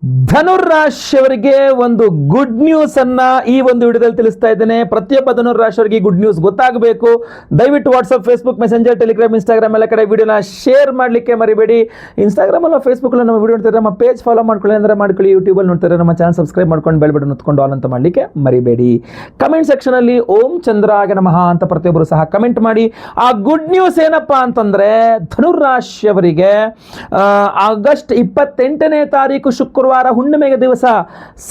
ಧನುರಾಶಿಯವರಿಗೆ ಒಂದು good news ಅನ್ನ ಈ ಒಂದು ವಿಡಿಯೋದಲ್ಲಿ ತಿಳಿಸ್ತಾ ಇದ್ದೇನೆ. ಪ್ರತಿಯೊಬ್ಬ ಧನುರಾಶಿಯವರಿಗೆ ಗುಡ್ ನ್ಯೂಸ್ ಗೊತ್ತಾಗಬೇಕು. ದಯವಿಟ್ಟು WhatsApp, Facebook, messenger, Telegram, Instagram ಎಲ್ಲ ಕಡೆ ವಿಡಿಯೋನ ಶೇರ್ ಮಾಡಲಿಕ್ಕೆ ಮರಿಬೇಡಿ. ಇನ್ಸ್ಟಾಗ್ರಾಮ್ ಅಲ್ಲ, ಫೇಸ್ಬುಕ್ ಅಲ್ಲ ನಮ್ಮ ವಿಡಿಯೋ ನೋಡ್ತಾರೆ, ನಮ್ಮ ಪೇಜ್ ಫಾಲೋ ಮಾಡ್ಕೊಳ್ಳಿ ಅಂದ್ರೆ ಮಾಡ್ಕೊಳ್ಳಿ. ಯೂಟ್ಯೂಬಲ್ಲಿ ನೋಡ್ತಾರೆ, ನಮ್ಮ ಚಾನಲ್ ಸಬ್ಸ್ಕ್ರೈಬ್ ಮಾಡ್ಕೊಂಡು ಬೆಲ್ ಬಟನ್ ಒತ್ಕೊಂಡು ಆಲ್ ಅಂತ ಮಾಡಲಿಕ್ಕೆ ಮರಿಬೇಡಿ. ಕಮೆಂಟ್ ಸೆಕ್ಷನ್ ಅಲ್ಲಿ ಓಂ ಚಂದ್ರಾಯ ನಮಃ ಅಂತ ಪ್ರತಿಯೊಬ್ಬರು ಸಹ ಕಮೆಂಟ್ ಮಾಡಿ. ಆ ಗುಡ್ ನ್ಯೂಸ್ ಏನಪ್ಪಾ ಅಂತಂದ್ರೆ, ಧನುರಾಶಿಯವರಿಗೆ ಆಗಸ್ಟ್ 28ನೇ ತಾರೀಕು ಶುಕ್ರವಾರ ಹುಣ್ಣಿಮೆಗೆ ದಿವಸ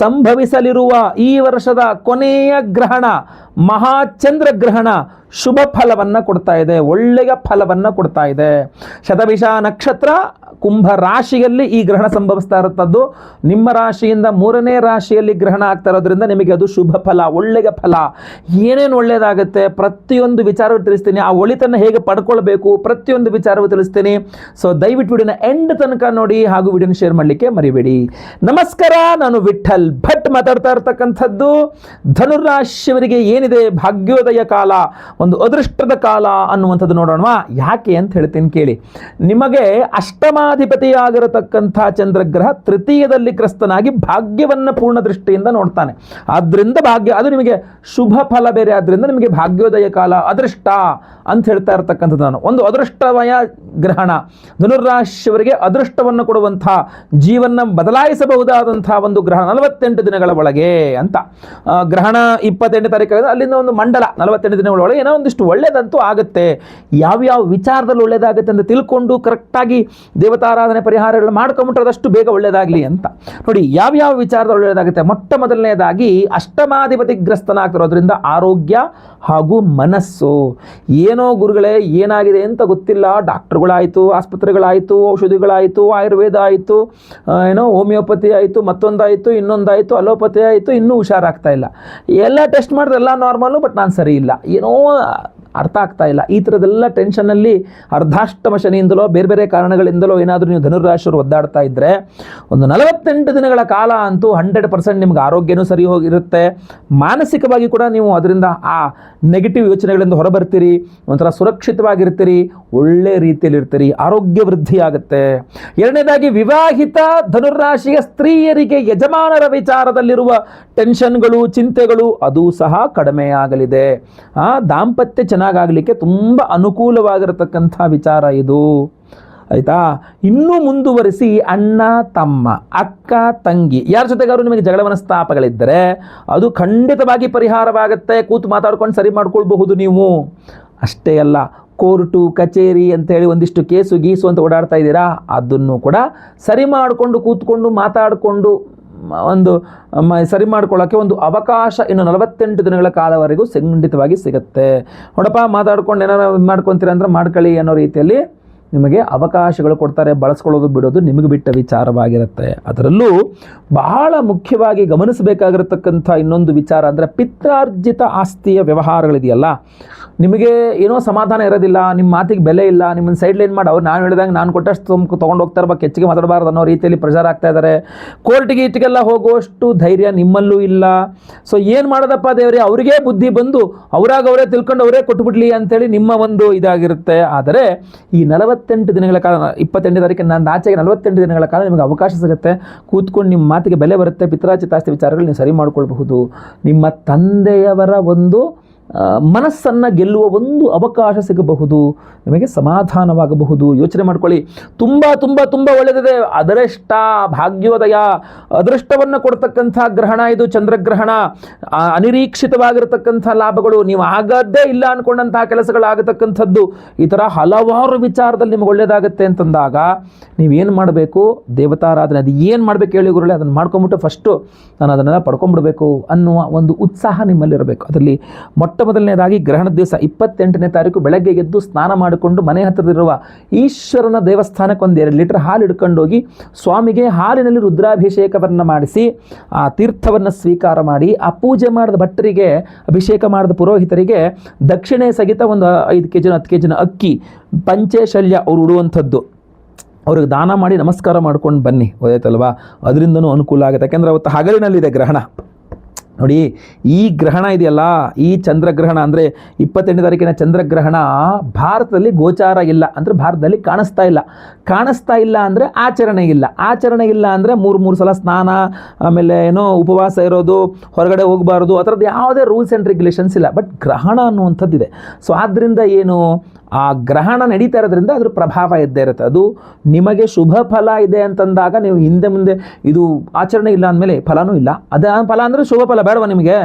ಸಂಭವಿಸಲಿರುವ ಈ ವರ್ಷದ ಕೊನೆಯ ಗ್ರಹಣ, ಮಹಾಚಂದ್ರ ಗ್ರಹಣ ಶುಭ ಫಲವನ್ನ ಕೊಡ್ತಾ ಇದೆ, ಒಳ್ಳೆಯ ಫಲವನ್ನ ಕೊಡ್ತಾ ಇದೆ. ಶತಭಿಷ ನಕ್ಷತ್ರ ಕುಂಭ ರಾಶಿಯಲ್ಲಿ ಈ ಗ್ರಹಣ ಸಂಭವಿಸ್ತಾ ಇರುತ್ತದ್ದು. ನಿಮ್ಮ ರಾಶಿಯಿಂದ 3ನೇ ರಾಶಿಯಲ್ಲಿ ಗ್ರಹಣ ಆಗ್ತಾ ಇರೋದ್ರಿಂದ ನಿಮಗೆ ಅದು ಶುಭ ಫಲ, ಒಳ್ಳೆಯ ಫಲ. ಏನೇನು ಒಳ್ಳೆಯದಾಗುತ್ತೆ ಪ್ರತಿಯೊಂದು ವಿಚಾರವೂ ತಿಳಿಸ್ತೀನಿ. ಆ ಒಳಿತನ್ನು ಹೇಗೆ ಪಡ್ಕೊಳ್ಬೇಕು ಪ್ರತಿಯೊಂದು ವಿಚಾರವೂ ತಿಳಿಸ್ತೀನಿ. ಸೊ ದಯವಿಟ್ಟು ವಿಡಿಯೋನ ಎಂಡ್ ತನಕ ನೋಡಿ, ಹಾಗೂ ವಿಡಿಯೋನ ಶೇರ್ ಮಾಡಲಿಕ್ಕೆ ಮರಿಬೇಡಿ. ನಮಸ್ಕಾರ, ನಾನು ವಿಠಲ್ ಭಟ್ ಮಾತಾಡ್ತಾ ಇರ್ತಕ್ಕಂಥದ್ದು. ಧನುರಾಶಿಯವರಿಗೆ ಏನಿದೆ ಭಾಗ್ಯೋದಯ ಕಾಲ, ಒಂದು ಅದೃಷ್ಟದ ಕಾಲ ಅನ್ನುವಂಥದ್ದು ನೋಡೋಣ. ಯಾಕೆ ಅಂತ ಹೇಳ್ತೀನಿ ಕೇಳಿ. ನಿಮಗೆ ಅಷ್ಟಮಾಧಿಪತಿಯಾಗಿರತಕ್ಕಂಥ ಚಂದ್ರಗ್ರಹ ತೃತೀಯದಲ್ಲಿ ಗ್ರಸ್ತನಾಗಿ ಭಾಗ್ಯವನ್ನು ಪೂರ್ಣ ದೃಷ್ಟಿಯಿಂದ ನೋಡ್ತಾನೆ. ಆದ್ರಿಂದ ಭಾಗ್ಯ, ಅದು ನಿಮಗೆ ಶುಭ ಫಲ ಬೇರೆ. ಆದ್ರಿಂದ ನಿಮಗೆ ಭಾಗ್ಯೋದಯ ಕಾಲ, ಅದೃಷ್ಟ ಅಂತ ಹೇಳ್ತಾ ಇರತಕ್ಕಂಥದ್ದು ನಾನು. ಒಂದು ಅದೃಷ್ಟಮಯ ಗ್ರಹಣ, ಧನುರಾಶಿಯವರಿಗೆ ಅದೃಷ್ಟವನ್ನು ಕೊಡುವಂತಹ, ಜೀವನ ಬದಲಾಯಿಸಬಹುದಾದಂತಹ ಒಂದು ಗ್ರಹಣ 48 ದಿನಗಳ ಒಳಗೆ ಅಂತ. ಗ್ರಹಣ 28ನೇ ತಾರೀಕು, ಅಲ್ಲಿಂದ ಒಂದು ಮಂಡಲ 48 ದಿನಗಳ ಒಳಗೆ ಏನೋ ಒಂದಿಷ್ಟು ಒಳ್ಳೇದಂತೂ ಆಗುತ್ತೆ. ಯಾವ್ಯಾವ ವಿಚಾರದಲ್ಲಿ ಒಳ್ಳೇದಾಗುತ್ತೆ ಅಂತ ತಿಳ್ಕೊಂಡು ಕರೆಕ್ಟಾಗಿ ದೇವತಾರಾಧನೆ ಪರಿಹಾರಗಳು ಮಾಡ್ಕೊಂಬಿಟ್ರೆ ಅದಷ್ಟು ಬೇಗ ಒಳ್ಳೇದಾಗಲಿ ಅಂತ ನೋಡಿ. ಯಾವ್ಯಾವ ವಿಚಾರದಲ್ಲಿ ಒಳ್ಳೇದಾಗುತ್ತೆ, ಮೊಟ್ಟ ಮೊದಲನೇದಾಗಿ ಅಷ್ಟಮಾಧಿಪತಿ ಗ್ರಸ್ತನಾಗ್ತಿರೋದ್ರಿಂದ ಆರೋಗ್ಯ ಹಾಗೂ ಮನಸ್ಸು. ಏನೋ ಗುರುಗಳೇ ಏನಾಗಿದೆ ಅಂತ ಗೊತ್ತಿಲ್ಲ, ಡಾಕ್ಟರ್ಗಳಾಯಿತು, ಆಸ್ಪತ್ರೆಗಳಾಯಿತು, ಔಷಧಿಗಳಾಯಿತು, ಆಯುರ್ವೇದ ಆಯಿತು, ಏನೋ ಹೋಮಿಯೋಪತಿ ಆಯಿತು, ಮತ್ತೊಂದಾಯಿತು, ಇನ್ನೊಂದಾಯಿತು, ಅಲೋಪತಿ ಆಯಿತು, ಇನ್ನೂ ಹುಷಾರಾಗ್ತಾ ಇಲ್ಲ. ಎಲ್ಲ ಟೆಸ್ಟ್ ಮಾಡಿದ್ರೆ ಎಲ್ಲ ನಾರ್ಮಲು, ಬಟ್ ನಾನು ಸರಿ ಇಲ್ಲ, ಏನೋ ಅರ್ಥ ಆಗ್ತಾ ಇಲ್ಲ. ಈ ಥರದ್ದೆಲ್ಲ ಟೆನ್ಷನ್ನಲ್ಲಿ ಅರ್ಧಾಷ್ಟಮ ಶನಿಯಿಂದಲೋ ಬೇರೆ ಬೇರೆ ಕಾರಣಗಳಿಂದಲೋ ಏನಾದರೂ ನೀವು ಧನುರಾಶಿಯವರು ಒದ್ದಾಡ್ತಾ ಇದ್ದರೆ, ಒಂದು 48 ದಿನಗಳ ಕಾಲ ಅಂತೂ 100% ನಿಮ್ಗೆ ಆರೋಗ್ಯನೂ ಸರಿ ಹೋಗಿರುತ್ತೆ. ಮಾನಸಿಕವಾಗಿ ಕೂಡ ನೀವು ಅದರಿಂದ ಆ ನೆಗೆಟಿವ್ ಯೋಚನೆಗಳಿಂದ ಹೊರಬರ್ತೀರಿ, ಒಂಥರ ಸುರಕ್ಷಿತವಾಗಿರ್ತೀರಿ, ಒಳ್ಳೆ ರೀತಿಯಲ್ಲಿ ಇರ್ತೀರಿ, ಆರೋಗ್ಯ ವೃದ್ಧಿ ಆಗುತ್ತೆ. ಎರಡನೇದಾಗಿ ವಿವಾಹಿತ ಧನುರಾಶಿಯ ಸ್ತ್ರೀಯರಿಗೆ ಯಜಮಾನರ ವಿಚಾರದಲ್ಲಿರುವ ಟೆನ್ಷನ್ಗಳು, ಚಿಂತೆಗಳು ಅದು ಸಹ ಕಡಿಮೆಯಾಗಲಿದೆ. ದಾಂಪತ್ಯ ಚೆನ್ನಾಗಾಗಲಿಕ್ಕೆ ತುಂಬ ಅನುಕೂಲವಾಗಿರತಕ್ಕಂಥ ವಿಚಾರ ಇದು, ಆಯಿತಾ. ಇನ್ನೂ ಮುಂದುವರಿಸಿ ಅಣ್ಣ ತಮ್ಮ, ಅಕ್ಕ ತಂಗಿ, ಯಾರ ಜೊತೆಗಾದ್ರು ನಿಮಗೆ ಜಗಳ ಮನಸ್ತಾಪಗಳಿದ್ದರೆ ಅದು ಖಂಡಿತವಾಗಿ ಪರಿಹಾರವಾಗುತ್ತೆ. ಕೂತು ಮಾತಾಡ್ಕೊಂಡು ಸರಿ ಮಾಡ್ಕೊಳ್ಬಹುದು ನೀವು. ಅಷ್ಟೇ ಅಲ್ಲ, ಕೋರ್ಟು ಕಚೇರಿ ಅಂತೇಳಿ ಒಂದಿಷ್ಟು ಕೇಸು ಗೀಸು ಅಂತ ಓಡಾಡ್ತಾ ಇದ್ದೀರಾ, ಅದನ್ನು ಕೂಡ ಸರಿ ಮಾಡಿಕೊಂಡು ಕೂತ್ಕೊಂಡು ಮಾತಾಡಿಕೊಂಡು ಒಂದು ಸರಿ ಮಾಡ್ಕೊಳ್ಳೋಕ್ಕೆ ಒಂದು ಅವಕಾಶ ಇನ್ನು 48 ದಿನಗಳ ಕಾಲವರೆಗೂ ಖಂಡಿತವಾಗಿ ಸಿಗುತ್ತೆ. ನೋಡಪ್ಪ, ಮಾತಾಡ್ಕೊಂಡು ಏನಾರು ಮಾಡ್ಕೊತೀರ ಅಂದ್ರೆ ಮಾಡ್ಕೊಳ್ಳಿ ಅನ್ನೋ ರೀತಿಯಲ್ಲಿ ನಿಮಗೆ ಅವಕಾಶಗಳು ಕೊಡ್ತಾರೆ. ಬಳಸ್ಕೊಳ್ಳೋದು ಬಿಡೋದು ನಿಮಗೆ ಬಿಟ್ಟ ವಿಚಾರವಾಗಿರುತ್ತೆ. ಅದರಲ್ಲೂ ಬಹಳ ಮುಖ್ಯವಾಗಿ ಗಮನಿಸಬೇಕಾಗಿರತಕ್ಕಂಥ ಇನ್ನೊಂದು ವಿಚಾರ ಅಂದರೆ ಪಿತ್ರಾರ್ಜಿತ ಆಸ್ತಿಯ ವ್ಯವಹಾರಗಳಿದೆಯಲ್ಲ, ನಿಮಗೆ ಏನೋ ಸಮಾಧಾನ ಇರೋದಿಲ್ಲ, ನಿಮ್ಮ ಮಾತಿಗೆ ಬೆಲೆ ಇಲ್ಲ, ನಿಮ್ಮನ್ನು ಸೈಡ್ ಲೈನ್ ಮಾಡಿ ಅವ್ರು ನಾನು ಹೇಳಿದಂಗೆ ನಾನು ಕೊಟ್ಟಷ್ಟು ತೊಗೊಂಡು ಹೋಗ್ತಾರೆ, ಬಗ್ಗೆ ಹೆಚ್ಚಿಗೆ ಮಾತಾಡಬಾರ್ದು ಅನ್ನೋ ರೀತಿಯಲ್ಲಿ ಪ್ರೆಷರ್ ಆಗ್ತಾ ಇದ್ದಾರೆ. ಕೋರ್ಟ್ಗೆ ಇಟ್ಟಿಗೆಲ್ಲ ಹೋಗುವಷ್ಟು ಧೈರ್ಯ ನಿಮ್ಮಲ್ಲೂ ಇಲ್ಲ. ಸೊ ಏನು ಮಾಡೋದಪ್ಪ ದೇವರೇ, ಅವರಿಗೇ ಬುದ್ಧಿ ಬಂದು ಅವರೇ ತಿಳ್ಕೊಂಡು ಅವರೇ ಕೊಟ್ಟುಬಿಡ್ಲಿ ಅಂತೇಳಿ ನಿಮ್ಮ ಒಂದು ಇದಾಗಿರುತ್ತೆ. ಆದರೆ ಈ 48 ದಿನಗಳ ಕಾಲ, 28ನೇ ತಾರೀಕಿನ ನಾನು ಆಚೆಗೆ 48 ದಿನಗಳ ಕಾಲ ನಿಮಗೆ ಅವಕಾಶ ಸಿಗುತ್ತೆ. ಕೂತ್ಕೊಂಡು ನಿಮ್ಮ ಮಾತಿಗೆ ಬೆಲೆ ಬರುತ್ತೆ. ಪಿತ್ರಾರ್ಜಿತ ಆಸ್ತಿ ವಿಚಾರಗಳು ನೀವು ಸರಿ ಮಾಡ್ಕೊಳ್ಬಹುದು. ನಿಮ್ಮ ತಂದೆಯವರ ಒಂದು ಮನಸ್ಸನ್ನು ಗೆಲ್ಲುವ ಒಂದು ಅವಕಾಶ ಸಿಗಬಹುದು, ನಿಮಗೆ ಸಮಾಧಾನವಾಗಬಹುದು. ಯೋಚನೆ ಮಾಡ್ಕೊಳ್ಳಿ, ತುಂಬ ತುಂಬ ತುಂಬ ಒಳ್ಳೆಯದಿದೆ. ಅದೃಷ್ಟ, ಭಾಗ್ಯೋದಯ, ಅದೃಷ್ಟವನ್ನು ಕೊಡ್ತಕ್ಕಂಥ ಗ್ರಹಣ ಇದು, ಚಂದ್ರಗ್ರಹಣ. ಅನಿರೀಕ್ಷಿತವಾಗಿರತಕ್ಕಂಥ ಲಾಭಗಳು, ನೀವು ಆಗದ್ದೇ ಇಲ್ಲ ಅಂದ್ಕೊಂಡಂತಹ ಕೆಲಸಗಳಾಗತಕ್ಕಂಥದ್ದು, ಈ ಥರ ಹಲವಾರು ವಿಚಾರದಲ್ಲಿ ನಿಮಗೆ ಒಳ್ಳೆಯದಾಗುತ್ತೆ ಅಂತಂದಾಗ ನೀವೇನು ಮಾಡಬೇಕು, ದೇವತಾರಾಧನೆ. ಅದು ಏನು ಮಾಡಬೇಕು ಹೇಳಿ ಗುರುಗಳೇ, ಅದನ್ನು ಮಾಡ್ಕೊಂಬಿಟ್ಟು ಫಸ್ಟು ನಾನು ಅದನ್ನೆಲ್ಲ ಪಡ್ಕೊಂಡ್ಬಿಡ್ಬೇಕು ಅನ್ನುವ ಒಂದು ಉತ್ಸಾಹ ನಿಮ್ಮಲ್ಲಿರಬೇಕು. ಅದರಲ್ಲಿ ಮೊಟ್ಟ ಮೊದಲನೇದಾಗಿ ಗ್ರಹಣದ ದಿವಸ 28ನೇ ತಾರೀಕು ಬೆಳಗ್ಗೆ ಎದ್ದು ಸ್ನಾನ ಮಾಡಿಕೊಂಡು ಮನೆ ಹತ್ತಿರದಿರುವ ಈಶ್ವರನ ದೇವಸ್ಥಾನಕ್ಕೆ 1-2 ಲೀಟರ್ ಹಾಲು ಹಿಡ್ಕೊಂಡೋಗಿ ಸ್ವಾಮಿಗೆ ಹಾಲಿನಲ್ಲಿ ರುದ್ರಾಭಿಷೇಕವನ್ನು ಮಾಡಿಸಿ ಆ ತೀರ್ಥವನ್ನು ಸ್ವೀಕಾರ ಮಾಡಿ, ಆ ಪೂಜೆ ಮಾಡಿದ ಭಟ್ಟರಿಗೆ, ಅಭಿಷೇಕ ಮಾಡಿದ ಪುರೋಹಿತರಿಗೆ ದಕ್ಷಿಣೆ ಸಹಿತ ಒಂದು 5 kg 10 kg ಅಕ್ಕಿ, ಪಂಚೇಶಲ್ಯ ಅವ್ರು ಉಡುವಂಥದ್ದು ಅವ್ರಿಗೆ ದಾನ ಮಾಡಿ ನಮಸ್ಕಾರ ಮಾಡ್ಕೊಂಡು ಬನ್ನಿ, ಹೋಯ್ತಲ್ವಾ. ಅದರಿಂದನೂ ಅನುಕೂಲ ಆಗುತ್ತೆ. ಯಾಕೆಂದರೆ ಅವತ್ತು ಹಗಲಿನಲ್ಲಿದೆ ಗ್ರಹಣ, ನೋಡಿ, ಈ ಗ್ರಹಣ ಇದೆಯಲ್ಲ, ಈ ಚಂದ್ರಗ್ರಹಣ ಅಂದರೆ 28ನೇ ತಾರೀಕಿನ ಚಂದ್ರಗ್ರಹಣ ಭಾರತದಲ್ಲಿ ಗೋಚಾರ ಇಲ್ಲ, ಅಂದರೆ ಭಾರತದಲ್ಲಿ ಕಾಣಿಸ್ತಾ ಇಲ್ಲ ಅಂದರೆ ಆಚರಣೆ ಇಲ್ಲ ಅಂದರೆ ಮೂರು ಸಲ ಸ್ನಾನ, ಆಮೇಲೆ ಏನೋ ಉಪವಾಸ ಇರೋದು, ಹೊರಗಡೆ ಹೋಗಬಾರ್ದು, ಆ ಥರದ್ದು ಯಾವುದೇ ರೂಲ್ಸ್ ಆ್ಯಂಡ್ ರೆಗ್ಯುಲೇಷನ್ಸ್ ಇಲ್ಲ. ಬಟ್ ಗ್ರಹಣ ಅನ್ನುವಂಥದ್ದಿದೆ. ಸೊ ಆದ್ದರಿಂದ ಏನು, ಆ ಗ್ರಹಣ ನಡೀತಾ ಇರೋದ್ರಿಂದ ಅದ್ರ ಪ್ರಭಾವ ಇದ್ದೇ ಇರುತ್ತೆ. ಅದು ನಿಮಗೆ ಶುಭ ಫಲ ಇದೆ ಅಂತಂದಾಗ ನೀವು ಹಿಂದೆ ಮುಂದೆ ಇದು ಆಚರಣೆ ಇಲ್ಲ ಅಂದಮೇಲೆ ಫಲನೂ ಇಲ್ಲ. ಅದೇ ಫಲ ಅಂದರೆ ಶುಭ ಫಲ ಬೇಡವಾ ನಿಮಗೆ,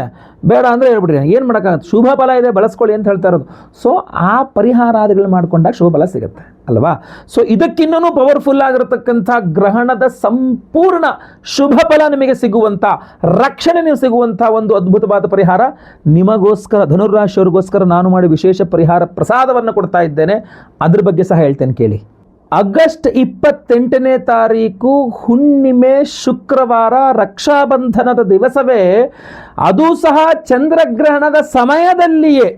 ಬೇಡ ಅಂದರೆ ಹೇಳ್ಬಿಡ್ರಿ, ಏನು ಮಾಡೋಕ್ಕಾಗತ್ತೆ, ಶುಭ ಫಲ ಇದೆ ಬಳಸ್ಕೊಳ್ಳಿ ಅಂತ ಹೇಳ್ತಾ ಇರೋದು. ಸೊ ಆ ಪರಿಹಾರಾದಿಗಳು ಮಾಡ್ಕೊಂಡಾಗ ಶುಭ ಫಲ ಸಿಗುತ್ತೆ ಅಲ್ವಾ. ಸೊ ಇದಕ್ಕಿನ್ನೂ ಪವರ್ಫುಲ್ ಆಗಿರತಕ್ಕಂಥ ಗ್ರಹಣದ ಸಂಪೂರ್ಣ ಶುಭ ಫಲ ನಿಮಗೆ ಸಿಗುವಂಥ, ರಕ್ಷಣೆ ನೀವು ಸಿಗುವಂಥ ಒಂದು ಅದ್ಭುತವಾದ ಪರಿಹಾರ ನಿಮಗೋಸ್ಕರ, ಧನುರ್ರಾಶಿಯವರಿಗೋಸ್ಕರ ನಾನು ಮಾಡಿ ವಿಶೇಷ ಪರಿಹಾರ ಪ್ರಸಾದವನ್ನು ಕೊಡ್ತಾ ಇದ್ದೇನೆ. ಅದ್ರ ಬಗ್ಗೆ ಸಹ ಹೇಳ್ತೇನೆ ಕೇಳಿ. ಆಗಸ್ಟ್ 28ನೇ ತಾರೀಕು ಹುಣ್ಣಿಮೆ ಶುಕ್ರವಾರ, ರಕ್ಷಾಬಂಧನದ ದಿವಸವೇ, ಅದು ಸಹ ಚಂದ್ರಗ್ರಹಣದ ಸಮಯದಲ್ಲಿಯೇ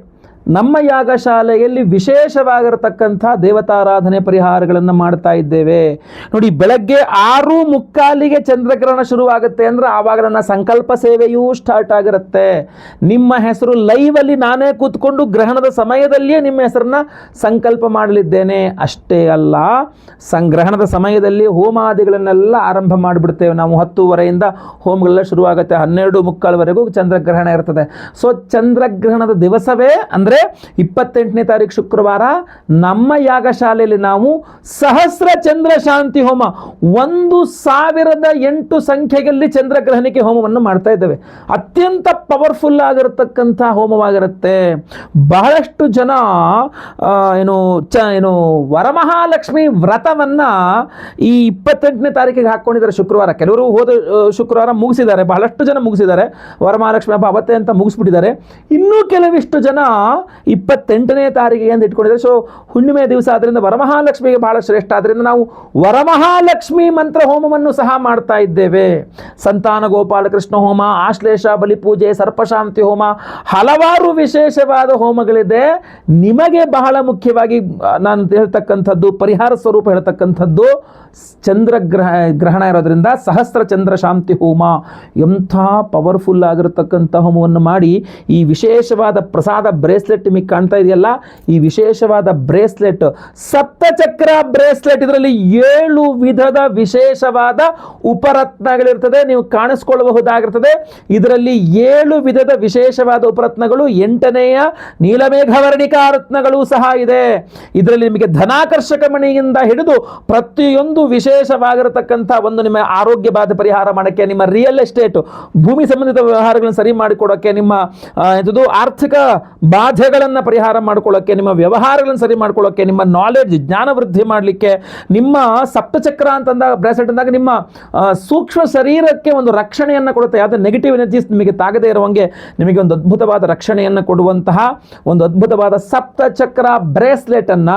ನಮ್ಮ ಯಾಗಶಾಲೆಯಲ್ಲಿ ವಿಶೇಷವಾಗಿರತಕ್ಕಂಥ ದೇವತಾರಾಧನೆ ಪರಿಹಾರಗಳನ್ನು ಮಾಡ್ತಾ ಇದ್ದೇವೆ. ನೋಡಿ, ಬೆಳಗ್ಗೆ 6:45 ಚಂದ್ರಗ್ರಹಣ ಶುರುವಾಗುತ್ತೆ ಅಂದರೆ ಆವಾಗ ನನ್ನ ಸಂಕಲ್ಪ ಸೇವೆಯೂ ಸ್ಟಾರ್ಟ್ ಆಗಿರುತ್ತೆ. ನಿಮ್ಮ ಹೆಸರು ಲೈವಲ್ಲಿ ನಾನೇ ಕೂತ್ಕೊಂಡು ಗ್ರಹಣದ ಸಮಯದಲ್ಲಿಯೇ ನಿಮ್ಮ ಹೆಸರನ್ನ ಸಂಕಲ್ಪ ಮಾಡಲಿದ್ದೇನೆ. ಅಷ್ಟೇ ಅಲ್ಲ, ಗ್ರಹಣದ ಸಮಯದಲ್ಲಿ ಹೋಮಾದಿಗಳನ್ನೆಲ್ಲ ಆರಂಭ ಮಾಡಿಬಿಡ್ತೇವೆ ನಾವು. 10:30ಯಿಂದ ಹೋಮಗಳೆಲ್ಲ ಶುರುವಾಗುತ್ತೆ, 12:45ವರೆಗೂ ಚಂದ್ರಗ್ರಹಣ ಇರ್ತದೆ. ಸೊ ಚಂದ್ರಗ್ರಹಣದ ದಿವಸವೇ ಅಂದರೆ 28ನೇ ತಾರೀಕು ಶುಕ್ರವಾರ ನಮ್ಮ ಯಾಗಶಾಲೆಯಲ್ಲಿ ನಾವು ಸಹಸ್ರ ಚಂದ್ರ ಶಾಂತಿ ಹೋಮ, 1008 ಸಂಖ್ಯೆಯಲ್ಲಿ ಚಂದ್ರಗ್ರಹಣಕ್ಕೆ ಹೋಮವನ್ನು ಮಾಡ್ತಾ ಇದ್ದೇವೆ. ಅತ್ಯಂತ ಪವರ್ಫುಲ್ ಆಗಿರತಕ್ಕಂಥ ಹೋಮವಾಗಿರುತ್ತೆ. ಬಹಳಷ್ಟು ಜನ ಏನು ವರಮಹಾಲಕ್ಷ್ಮಿ ವ್ರತವನ್ನ ಈ 28ನೇ ತಾರೀಕಿಗೆ ಹಾಕ್ಕೊಂಡಿದ್ದಾರೆ ಶುಕ್ರವಾರ. ಕೆಲವರು ಹೋದ ಶುಕ್ರವಾರ ಮುಗಿಸಿದ್ದಾರೆ, ಬಹಳಷ್ಟು ಜನ ಮುಗಿಸಿದ್ದಾರೆ, ವರಮಹಾಲಕ್ಷ್ಮಿ ಹಬ್ಬ ಅವತ್ತೇ ಅಂತ ಮುಗಿಸ್ಬಿಟ್ಟಿದ್ದಾರೆ. ಇನ್ನೂ ಕೆಲವಿಷ್ಟು ಜನ 28ನೇ ತಾರೀಕಿಗೆ ಅಂತ ಇಟ್ಕೊಂಡಿದ್ದಾರೆ. ಸೊ ಹುಣ್ಣಿಮೆ ದಿವಸ ಆದ್ದರಿಂದ ವರಮಹಾಲಕ್ಷ್ಮಿಗೆ ಬಹಳ ಶ್ರೇಷ್ಠ. ಆದ್ದರಿಂದ ನಾವು ವರಮಹಾಲಕ್ಷ್ಮಿ ಮಂತ್ರ ಹೋಮವನ್ನು ಸಹ ಮಾಡ್ತಾ ಇದ್ದೇವೆ. ಸಂತಾನ ಗೋಪಾಲಕೃಷ್ಣ ಹೋಮ, ಆಶ್ಲೇಷ ಬಲಿ ಪೂಜೆ, ಸರ್ಪಶಾಂತಿ ಹೋಮ, ಹಲವಾರು ವಿಶೇಷವಾದ ಹೋಮಗಳಿದೆ. ನಿಮಗೆ ಬಹಳ ಮುಖ್ಯವಾಗಿ ನಾನು ಹೇಳ್ತಕ್ಕಂಥದ್ದು, ಪರಿಹಾರ ಸ್ವರೂಪ ಹೇಳ್ತಕ್ಕಂಥದ್ದು, ಗ್ರಹಣ ಇರೋದ್ರಿಂದ ಸಹಸ್ರ ಚಂದ್ರ ಶಾಂತಿ ಹೋಮ, ಎಂಥ ಪವರ್ಫುಲ್ ಆಗಿರತಕ್ಕಂಥ ಹೋಮವನ್ನು ಮಾಡಿ ಈ ವಿಶೇಷವಾದ ಪ್ರಸಾದ ಬ್ರೇಸ್ಲೆಟ್ ನಿಮಗೆ ಕಾಣ್ತಾ ಇದೆಯಲ್ಲ, ಈ ವಿಶೇಷವಾದ ಬ್ರೇಸ್ಲೆಟ್ ಸಪ್ತಚಕ್ರ ಬ್ರೇಸ್ಲೆಟ್. ಇದರಲ್ಲಿ 7 ವಿಧದ ವಿಶೇಷವಾದ ಉಪರತ್ನಗಳಿರ್ತದೆ, ನೀವು ಕಾಣಿಸ್ಕೊಳ್ಳಬಹುದಾಗಿರ್ತದೆ. ಇದರಲ್ಲಿ 7 ವಿಧದ ವಿಶೇಷವಾದ ಉಪರತ್ನಗಳು, 8ನೇಯ ನೀಲಮೇಘವರ್ಣಿಕಾ ರತ್ನಗಳು ಸಹ ಇದೆ. ಇದರಲ್ಲಿ ನಿಮಗೆ ಧನಾಕರ್ಷಕ ಮಣಿಯಿಂದ ಹಿಡಿದು ಪ್ರತಿಯೊಂದು ವಿಶೇಷವಾಗಿರತಕ್ಕಂಥ ಒಂದು ನಿಮ್ಮ ಆರೋಗ್ಯ ಬಾಧೆ ಪರಿಹಾರ ಮಾಡೋಕ್ಕೆ, ನಿಮ್ಮ ರಿಯಲ್ ಎಸ್ಟೇಟ್ ಭೂಮಿ ಸಂಬಂಧಿತ ವ್ಯವಹಾರಗಳನ್ನು ಸರಿ ಮಾಡಿಕೊಡೋಕ್ಕೆ, ನಿಮ್ಮ ಆರ್ಥಿಕ ಬಾಧೆಗಳನ್ನು ಪರಿಹಾರ ಮಾಡ್ಕೊಳ್ಳೋಕ್ಕೆ, ನಿಮ್ಮ ವ್ಯವಹಾರಗಳನ್ನು ಸರಿ ಮಾಡ್ಕೊಳ್ಳೋಕ್ಕೆ, ನಿಮ್ಮ ನಾಲೆಡ್ಜ್ ಜ್ಞಾನ ವೃದ್ಧಿ ಮಾಡಲಿಕ್ಕೆ, ನಿಮ್ಮ ಸಪ್ತಚಕ್ರ ಅಂತಂದಾಗ ಬ್ರೇಸ್ಲೆಟ್ ಅಂದಾಗ ನಿಮ್ಮ ಸೂಕ್ಷ್ಮ ಶರೀರಕ್ಕೆ ಒಂದು ರಕ್ಷಣೆಯನ್ನು ಕೊಡುತ್ತೆ. ಯಾವುದೇ ನೆಗೆಟಿವ್ ಎನರ್ಜೀಸ್ ನಿಮಗೆ ತಾಗದೇ ಇರುವಂಗೆ ನಿಮಗೆ ಒಂದು ಅದ್ಭುತವಾದ ರಕ್ಷಣೆಯನ್ನು ಕೊಡುವಂತಹ ಒಂದು ಅದ್ಭುತವಾದ ಸಪ್ತಚಕ್ರ ಬ್ರೇಸ್ಲೆಟ್ ಅನ್ನ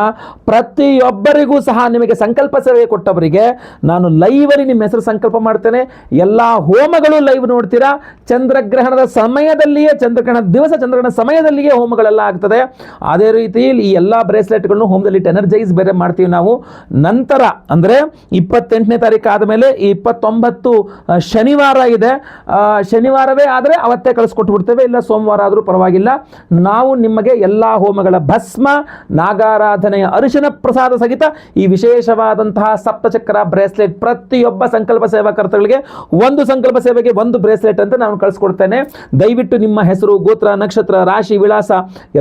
ಪ್ರತಿಯೊಬ್ಬರಿಗೂ ಸಹ ನಿಮಗೆ ಸಂಕಲ್ಪ ಸೇವೆ ಕೊಟ್ಟವರಿಗೆ ನಾನು ಲೈವಲ್ಲಿ ನಿಮ್ಮ ಹೆಸರು ಸಂಕಲ್ಪ ಮಾಡ್ತೇನೆ. ಎಲ್ಲ ಹೋಮಗಳು ಲೈವ್ ನೋಡ್ತೀರಾ. ಚಂದ್ರಗ್ರಹಣದ ಸಮಯದಲ್ಲಿಯೇ, ಚಂದ್ರಗ್ರಹಣ ದಿವಸ ಚಂದ್ರಗ್ರಹಣ ಸಮಯದಲ್ಲಿಯೇ ಹೋಮಗಳೆಲ್ಲ ಆಗ್ತದೆ. ಅದೇ ರೀತಿ ಈ ಎಲ್ಲ ಬ್ರೇಸ್ಲೆಟ್ಗಳನ್ನು ಹೋಮದಲ್ಲಿ ಎನರ್ಜೈಸ್ ಬೇರೆ ಮಾಡ್ತೀವಿ ನಾವು. ನಂತರ ಅಂದರೆ 28ನೇ ತಾರೀಕು ಆದಮೇಲೆ 29 ಶನಿವಾರ ಇದೆ. ಶನಿವಾರವೇ ಆದರೆ ಅವತ್ತೇ ಕಳಿಸ್ಕೊಟ್ಟು ಬಿಡ್ತೇವೆ, ಇಲ್ಲ ಸೋಮವಾರ ಆದರೂ ಪರವಾಗಿಲ್ಲ. ನಾವು ನಿಮಗೆ ಎಲ್ಲ ಹೋಮಗಳ ಭಸ್ಮ, ನಾಗಾರಾಧನೆಯ ಅರಿಶಿನ ಪ್ರಸಾದ ಸಹಿತ ಈ ವಿಶೇಷವಾದಂತಹ ಸಪ್ತಚಕ್ರ ಬ್ರೇಸ್ಲೆಟ್ ಪ್ರತಿಯೊಬ್ಬ ಸಂಕಲ್ಪ ಸೇವಾಕರ್ತಗಳಿಗೆ ಒಂದು ಸಂಕಲ್ಪ ಸೇವೆಗೆ ಒಂದು ಬ್ರೇಸ್ಲೆಟ್ ಅಂತ ನಾನು ಕಳಿಸ್ಕೊಡ್ತೇನೆ. ದಯವಿಟ್ಟು ನಿಮ್ಮ ಹೆಸರು, ಗೋತ್ರ, ನಕ್ಷತ್ರ, ರಾಶಿ, ವಿಳಾಸ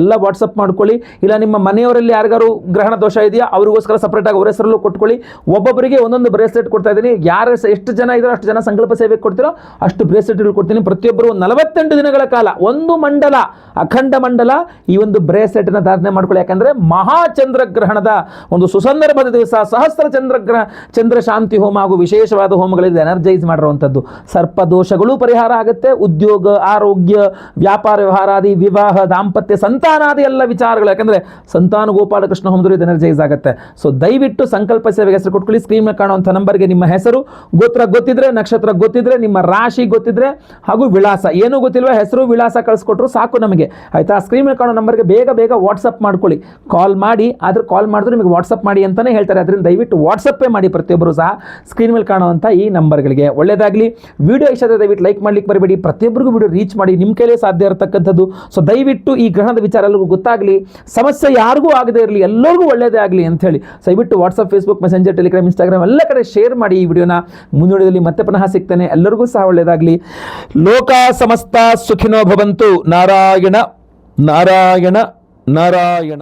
ಎಲ್ಲ ವಾಟ್ಸಪ್ ಮಾಡ್ಕೊಳ್ಳಿ. ಇಲ್ಲ ನಿಮ್ಮ ಮನೆಯವರಲ್ಲಿ ಯಾರಿಗಾರು ಗ್ರಹಣ ದೋಷ ಇದೆಯಾ ಅವರಿಗೋಸ್ಕರ ಸಪ್ರೇಟ್ ಆಗಿ ಅವ್ರ ಹೆಸರಲ್ಲೂ ಕೊಟ್ಕೊಳ್ಳಿ. ಒಬ್ಬೊಬ್ಬರಿಗೆ ಒಂದೊಂದು ಬ್ರೇಸ್ಲೆಟ್ ಕೊಡ್ತಾ ಇದ್ದೀನಿ. ಯಾರು ಎಷ್ಟು ಜನ ಇದ್ದಾರೋ ಅಷ್ಟು ಜನ ಸಂಕಲ್ಪ ಸೇವೆ ಕೊಡ್ತೀರೋ ಅಷ್ಟು ಬ್ರೇಸ್ಲೆಟ್ಗಳು ಕೊಡ್ತೀನಿ. ಪ್ರತಿಯೊಬ್ಬರು 48 ದಿನಗಳ ಕಾಲ ಒಂದು ಮಂಡಲ, ಅಖಂಡ ಮಂಡಲ ಈ ಒಂದು ಬ್ರೇಸ್ಲೆಟ್ ಅನ್ನು ಧಾರಣೆ ಮಾಡ್ಕೊಳ್ಳಿ. ಯಾಕಂದ್ರೆ ಮಹಾಚಂದ್ರಗ್ರಹಣದ ಒಂದು ಸುಸಂದರ್ಭದ ದಿವಸ ಸಹಸ್ರ ಚಂದ್ರ ಶಾಂತಿ ಹೋಮ ಹಾಗೂ ವಿಶೇಷವಾದ ಹೋಮಗಳಿಂದ ಎನರ್ಜೈಸ್ ಮಾಡಿರುವಂಥದ್ದು. ಸರ್ಪ ದೋಷಗಳು ಪರಿಹಾರ ಆಗುತ್ತೆ. ಉದ್ಯೋಗ, ಆರೋಗ್ಯ, ವ್ಯಾಪಾರ ವ್ಯವಹಾರಾದಿ, ವಿವಾಹ, ದಾಂಪತ್ಯ ಸಂತಾನಾದಿ ಎಲ್ಲ ವಿಚಾರಗಳು, ಯಾಕಂದರೆ ಸಂತಾನ ಗೋಪಾಲಕೃಷ್ಣ ಹೋಮದಲ್ಲಿ ಇದು ಎನರ್ಜೈಸ್ ಆಗುತ್ತೆ. ಸೊ ದಯವಿಟ್ಟು ಸಂಕಲ್ಪ ಸೇವೆಗೆ ಹೆಸರು ಕೊಟ್ಕೊಳ್ಳಿ. ಸ್ಕ್ರೀನ್ ಮೇಲೆ ಕಾಣುವಂಥ ನಂಬರ್ಗೆ ನಿಮ್ಮ ಹೆಸರು, ಗೋತ್ರ ಗೊತ್ತಿದ್ರೆ, ನಕ್ಷತ್ರ ಗೊತ್ತಿದ್ರೆ, ನಿಮ್ಮ ರಾಶಿ ಗೊತ್ತಿದ್ರೆ ಹಾಗೂ ವಿಳಾಸ, ಏನೂ ಗೊತ್ತಿಲ್ವ ಹೆಸರು ವಿಳಾಸ ಕಳಿಸ್ಕೊಟ್ರು ಸಾಕು ನಮಗೆ, ಆಯಿತಾ. ಸ್ಕ್ರೀನ್ ಮೇಲೆ ಕಾಣೋ ನಂಬರ್ಗೆ ಬೇಗ ಬೇಗ ವಾಟ್ಸಪ್ ಮಾಡ್ಕೊಳ್ಳಿ. ಕಾಲ್ ಮಾಡಿ, ಆದ್ರೆ ಕಾಲ್ ಮಾಡಿದ್ರೆ ನಿಮಗೆ ವಾಟ್ಸಪ್ ಮಾಡಿ ಅಂತಲೇ ಹೇಳ್ತಾರೆ. ಅದರಿಂದ ದಯವಿಟ್ಟು ವಾಟ್ಸಪ್ಪೇ ಮಾಡಿ ಪ್ರತಿಯೊಬ್ಬರು ಸಹ ಸ್ಕ್ರೀನ್ ಮೇಲೆ ಕಾಣುವಂಥ ಈ ನಂಬರ್ಗಳಿಗೆ. ಒಳ್ಳೆಯದಾಗಲಿ. ವಿಡಿಯೋ ಇಷ್ಟ ಆದರೆ ದಯವಿಟ್ಟು ಲೈಕ್ ಮಾಡ್ಲಿಕ್ಕೆ ಬರಬೇಡಿ. ಪ್ರತಿಯೊಬ್ಬರಿಗೂ ವಿಡಿಯೋ ರೀಚ್ ಮಾಡಿ, ನಿಮ್ಮ ಕೈಲೇ ಸಾಧ್ಯ ಇರತಕ್ಕಂಥದ್ದು. ಸೊ ದಯವಿಟ್ಟು ಈ ಗ್ರಹಣದ ವಿಚಾರ ಎಲ್ಲರಿಗೂ ಗೊತ್ತಾಗಲಿ, ಸಮಸ್ಯೆ ಯಾರಿಗೂ ಆಗದೇ ಇರಲಿ, ಎಲ್ಲರಿಗೂ ಒಳ್ಳೆಯದೇ ಆಗಲಿ ಅಂಥೇಳಿ ದಯವಿಟ್ಟು WhatsApp, Facebook, messenger, Telegram, Instagram ಎಲ್ಲ ಕಡೆ ಶೇರ್ ಮಾಡಿ ಈ ವಿಡಿಯೋನ. ಮುಂದುವರಿದಲ್ಲಿ ಮತ್ತೆ ಪುನಃ ಸಿಗ್ತೇನೆ. ಎಲ್ಲರಿಗೂ ಸಹ ಒಳ್ಳೆಯದಾಗಲಿ. ಲೋಕ ಸಮಸ್ತ ಸುಖಿನೋ ಭವಂತು. ನಾರಾಯಣ ನಾರಾಯಣ ನಾರಾಯಣ.